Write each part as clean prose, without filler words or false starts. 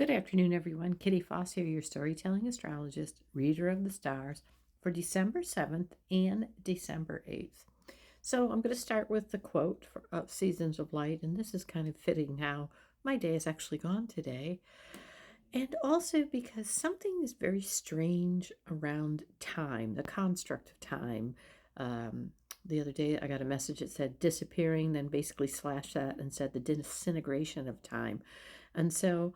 Good afternoon, everyone. Kitty Foss here, your storytelling astrologist, reader of the stars for December 7th and December 8th. So I'm going to start with the quote for Seasons of Light, and this is kind of fitting how my day has actually gone today. And also because something is very strange around time, the construct of time. The other day I got a message that said disappearing, then basically slashed that and said the disintegration of time. And so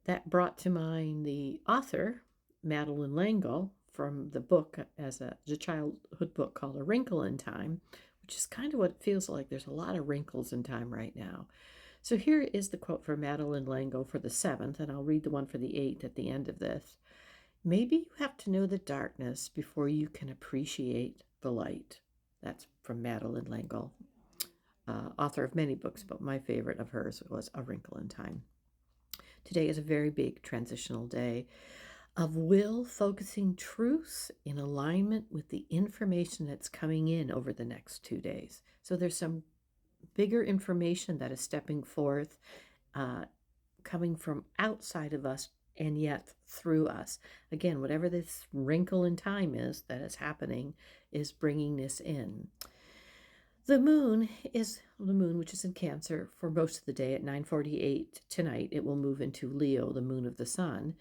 that brought to mind the author, Madeleine L'Engle, from the book as a childhood book called A Wrinkle in Time, which is kind of what it feels like. There's a lot of wrinkles in time right now. So here is the quote from Madeleine L'Engle for the 7th, and I'll read the one for the 8th at the end of this. Maybe you have to know the darkness before you can appreciate the light. That's from Madeleine L'Engle, author of many books, but my favorite of hers was A Wrinkle in Time. Today is a very big transitional day of will focusing truth in alignment with the information that's coming in over the next 2 days. So there's some bigger information that is stepping forth, coming from outside of us and yet through us. Again, whatever this wrinkle in time is that is happening is bringing this in. The moon, which is in Cancer for most of the day at 9:48 tonight. It will move into Leo, the moon of the sun.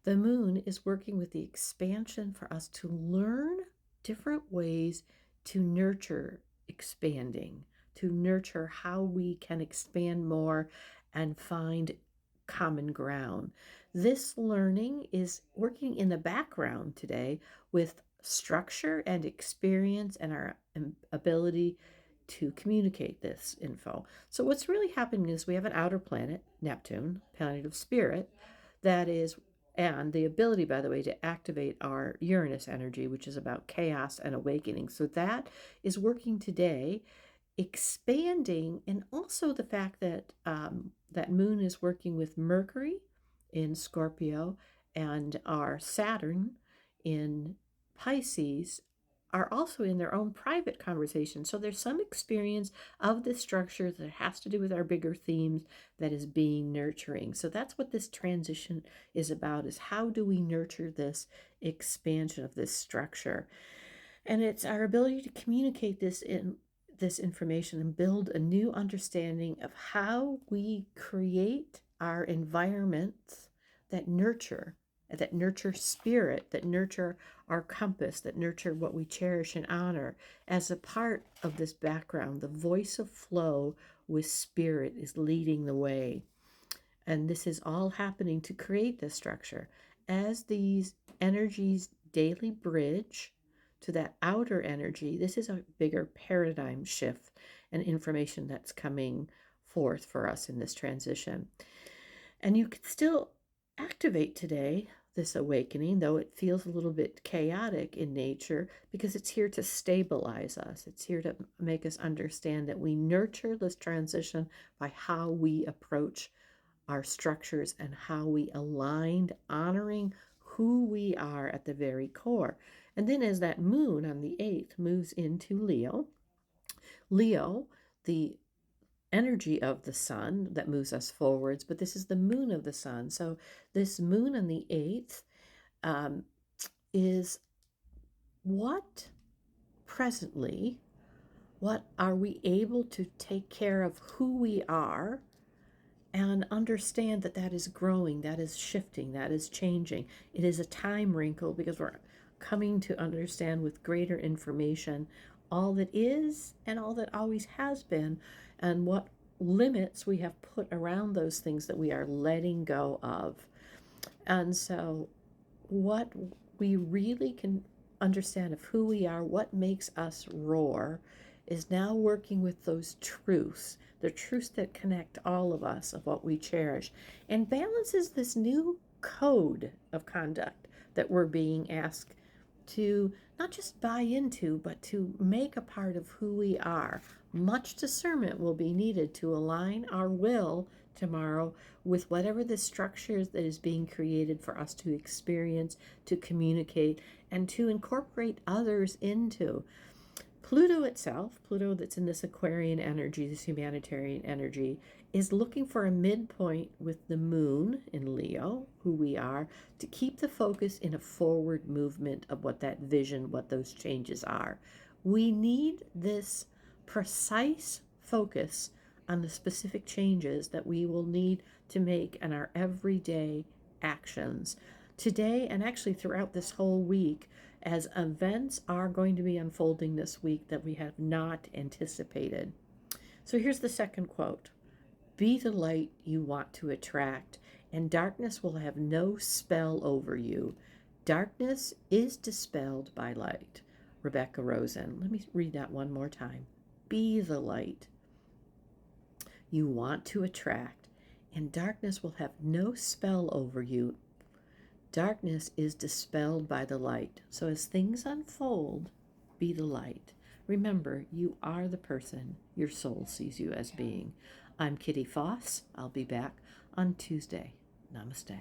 The moon is working with the expansion for us to learn different ways to nurture expanding, to nurture how we can expand more and find common ground. This learning is working in the background today with structure and experience and our ability to communicate this info. So what's really happening is we have an outer planet, Neptune, planet of spirit, that is, and the ability, by the way, to activate our Uranus energy, which is about chaos and awakening. So that is working today, expanding, and also the fact that that moon is working with Mercury in Scorpio and our Saturn in Pisces are also in their own private conversation. So there's some experience of this structure that has to do with our bigger themes that is being nurturing. So that's what this transition is about, is how do we nurture this expansion of this structure? And it's our ability to communicate this information and build a new understanding of how we create our environments that nurture spirit, that nurture our compass, that nurture what we cherish and honor. As a part of this background, the voice of flow with spirit is leading the way. And this is all happening to create this structure. As these energies daily bridge to that outer energy, this is a bigger paradigm shift and information that's coming forth for us in this transition. And you can still activate today this awakening, though it feels a little bit chaotic in nature, because it's here to stabilize us. It's here to make us understand that we nurture this transition by how we approach our structures and how we aligned, honoring who we are at the very core. And then as that moon on the 8th moves into Leo, the energy of the sun that moves us forwards, but this is the moon of the sun. So this moon on the 8th is what are we able to take care of who we are and understand that that is growing, that is shifting, that is changing. It is a time wrinkle because we're coming to understand with greater information all that is and all that always has been, and what limits we have put around those things that we are letting go of. And so what we really can understand of who we are, what makes us roar, is now working with those truths, the truths that connect all of us of what we cherish, and balances this new code of conduct that we're being asked to not just buy into, but to make a part of who we are. Much discernment will be needed to align our will tomorrow with whatever the structures that is being created for us to experience, to communicate, and to incorporate others into. Pluto itself, Pluto that's in this Aquarian energy, this humanitarian energy, is looking for a midpoint with the moon in Leo, who we are, to keep the focus in a forward movement of what that vision, what those changes are. We need this precise focus on the specific changes that we will need to make in our everyday actions. Today, and actually throughout this whole week, as events are going to be unfolding this week that we have not anticipated. So here's the second quote: be the light you want to attract, and darkness will have no spell over you. Darkness is dispelled by light. Rebecca Rosen. Let me read that one more time. Be the light you want to attract, and darkness will have no spell over you. Darkness is dispelled by the light. So as things unfold, be the light. Remember, you are the person your soul sees you as being. I'm Kitty Foss. I'll be back on Tuesday. Namaste.